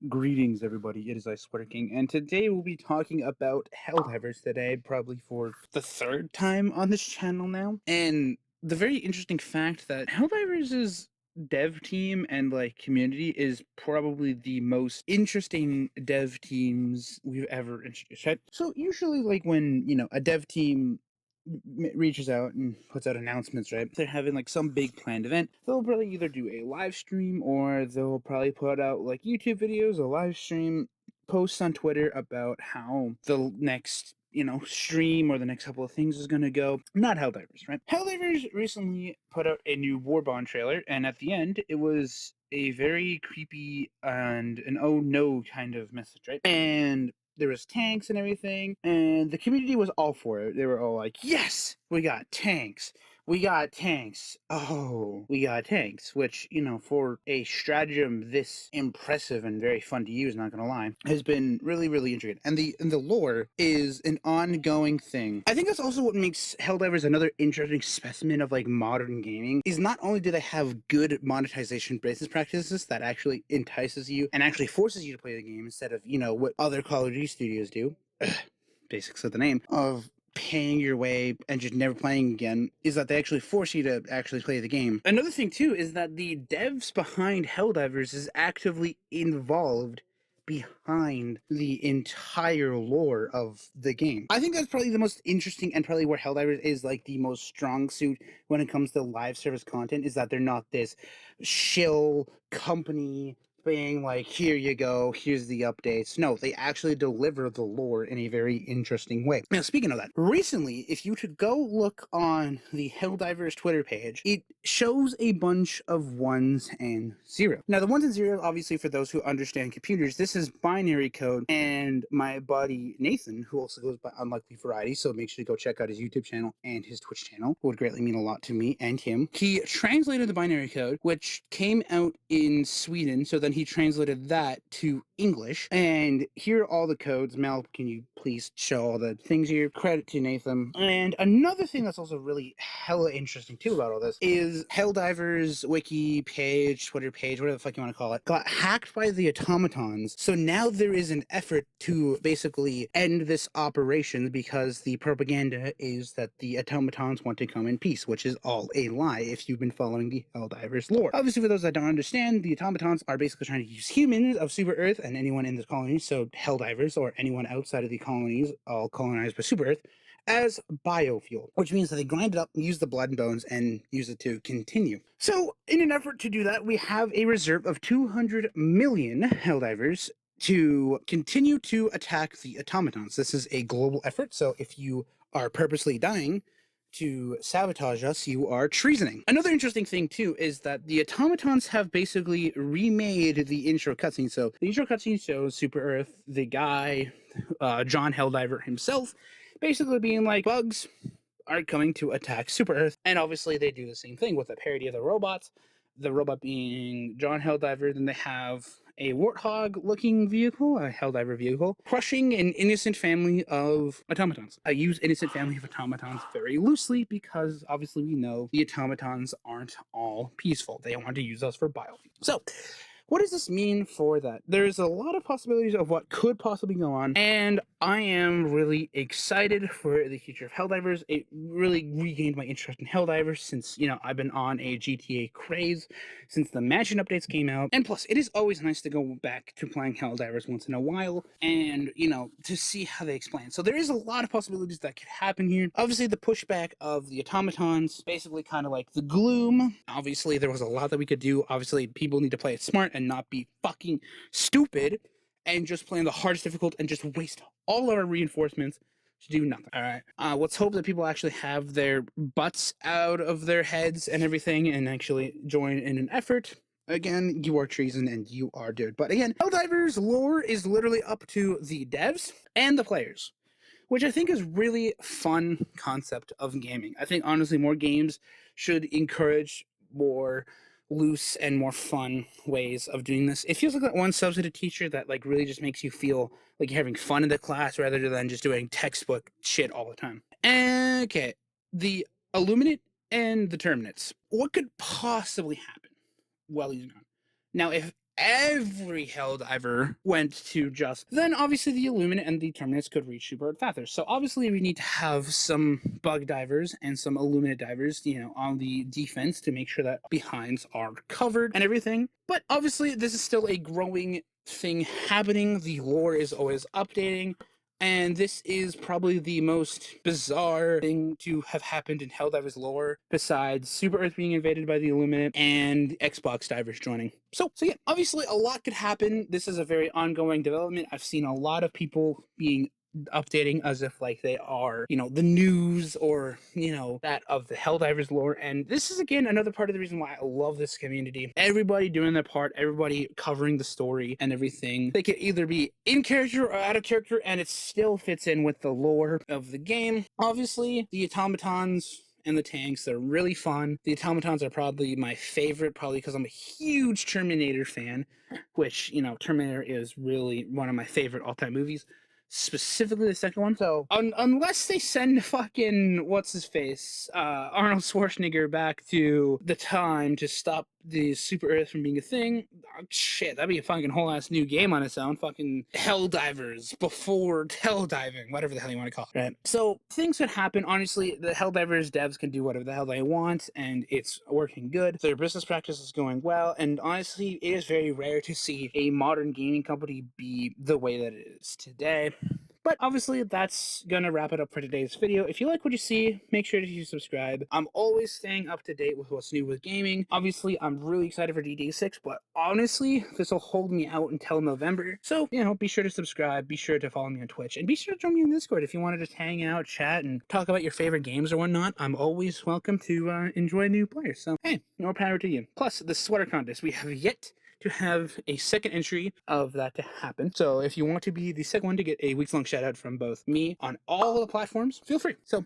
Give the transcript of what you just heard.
Greetings, everybody. It is Ice Water King, and today we'll be talking about Helldivers today, probably for the third time on this channel now. And the very interesting fact that Helldivers' dev team and community is probably the most interesting dev teams we've ever introduced. Right? So usually, when a dev team reaches out and puts out announcements, right? They're having some big planned event. They'll probably either do a live stream or they'll probably put out YouTube videos, a live stream, posts on Twitter about how the next stream or the next couple of things is going to go. Not Helldivers, right? Helldivers recently put out a new Warbond trailer, and at the end it was a very creepy and an oh no kind of message, right? And there was tanks and everything, and the community was all for it. They were all like, yes, we got tanks. We got tanks. Oh, we got tanks, which, for a stratagem this impressive and very fun to use, not gonna lie, has been really, really intriguing. And the lore is an ongoing thing. I think that's also what makes Helldivers another interesting specimen of modern gaming, is not only do they have good monetization business practices that actually entices you and actually forces you to play the game instead of, what other Call of Duty studios do. Basics of the name of paying your way and just never playing again, is that they actually force you to actually play the game. Another thing too is that the devs behind Helldivers is actively involved behind the entire lore of the game. I think that's probably the most interesting, and probably where Helldivers is the most strong suit when it comes to live service content, is that they're not this shill company being here you go, here's the updates. No, they actually deliver the lore in a very interesting way. Now, speaking of that, recently, if you could go look on the Helldivers Twitter page, it shows a bunch of ones and zeros. Now, the ones and zeros, obviously, for those who understand computers, this is binary code, and my buddy Nathan, who also goes by Unlikely Variety, so make sure to go check out his YouTube channel and his Twitch channel, would greatly mean a lot to me and him. He translated the binary code, which came out in Sweden, so then he translated that to English, and here are all the codes. Mel, can you please show all the things here? Credit to Nathan. And another thing that's also really hella interesting too about all this is Helldivers wiki page, Twitter page, whatever the fuck you want to call it, got hacked by the automatons. So now there is an effort to basically end this operation, because the propaganda is that the automatons want to come in peace, which is all a lie if you've been following the Helldivers lore. Obviously, for those that don't understand, the automatons are basically trying to use humans of Super Earth and anyone in the colonies, so Helldivers or anyone outside of the colonies, all colonized by Super Earth, as biofuel, which means that they grind it up, use the blood and bones, and use it to continue. So, in an effort to do that, we have a reserve of 200 million Helldivers to continue to attack the automatons. This is a global effort, so if you are purposely dying to sabotage us, you are treasoning. Another interesting thing too is that the automatons have basically remade the intro cutscene. So the intro cutscene shows Super Earth, the guy, John Helldiver himself, basically being like, bugs are coming to attack Super Earth. And obviously they do the same thing with a parody of the robots, the robot being John Helldiver. Then they have a warthog-looking vehicle, a Helldiver vehicle, crushing an innocent family of automatons. I use innocent family of automatons very loosely because obviously we know the automatons aren't all peaceful. They want to use us for biofuel. So, what does this mean for that? There's a lot of possibilities of what could possibly go on, and I am really excited for the future of Helldivers. It really regained my interest in Helldivers since, I've been on a GTA craze since the mansion updates came out. And plus, it is always nice to go back to playing Helldivers once in a while and, to see how they explain. So there is a lot of possibilities that could happen here. Obviously, the pushback of the automatons, basically kind of like the gloom. Obviously, there was a lot that we could do. Obviously, people need to play it smart and not be fucking stupid and just play on the hardest difficult and just waste all our reinforcements to do nothing. All right. Let's hope that people actually have their butts out of their heads and everything and actually join in an effort. Again, you are treason and you are dude. But again, Helldivers lore is literally up to the devs and the players, which I think is really fun concept of gaming. I think honestly more games should encourage more loose and more fun ways of doing this. It feels like that one substitute teacher that really just makes you feel like you're having fun in the class rather than just doing textbook shit all the time. Okay, the Illuminate and the Terminates. What could possibly happen while he's gone? Now, if every Helldiver went to just. Then obviously the Illuminate and the Terminus could reach super Fathers. So obviously we need to have some bug divers and some Illuminate divers, on the defense to make sure that behinds are covered and everything. But obviously this is still a growing thing happening. The lore is always updating. And this is probably the most bizarre thing to have happened in Helldivers lore, besides Super Earth being invaded by the Illuminate and Xbox divers joining. So yeah, obviously a lot could happen. This is a very ongoing development. I've seen a lot of people being updating as if like they are, the news or, that of the Helldivers lore. And this is again another part of the reason why I love this community. Everybody doing their part, everybody covering the story and everything. They could either be in character or out of character, and it still fits in with the lore of the game. Obviously, the automatons and the tanks, they're really fun. The automatons are probably my favorite, probably because I'm a huge Terminator fan, which, Terminator is really one of my favorite all-time movies, specifically the second one. So unless they send fucking what's his face, Arnold Schwarzenegger back to the time to stop the Super Earth from being a thing, shit, that'd be a fucking whole ass new game on its own. Fucking Helldivers before Helldiving, whatever the hell you want to call it. Right. So things could happen. Honestly, the Helldivers devs can do whatever the hell they want, and it's working good. Their business practice is going well, and honestly, it is very rare to see a modern gaming company be the way that it is today. But obviously, that's gonna wrap it up for today's video. If you like what you see, make sure to subscribe. I'm always staying up to date with what's new with gaming. Obviously, I'm really excited for DD6, but honestly, this will hold me out until November. So, be sure to subscribe, be sure to follow me on Twitch, and be sure to join me in Discord if you want to just hang out, chat, and talk about your favorite games or whatnot. I'm always welcome to enjoy new players. So, hey, more power to you. Plus, the sweater contest, we have yet to have a second entry of that to happen. So if you want to be the second one to get a week-long shout out from both me on all the platforms, feel free. So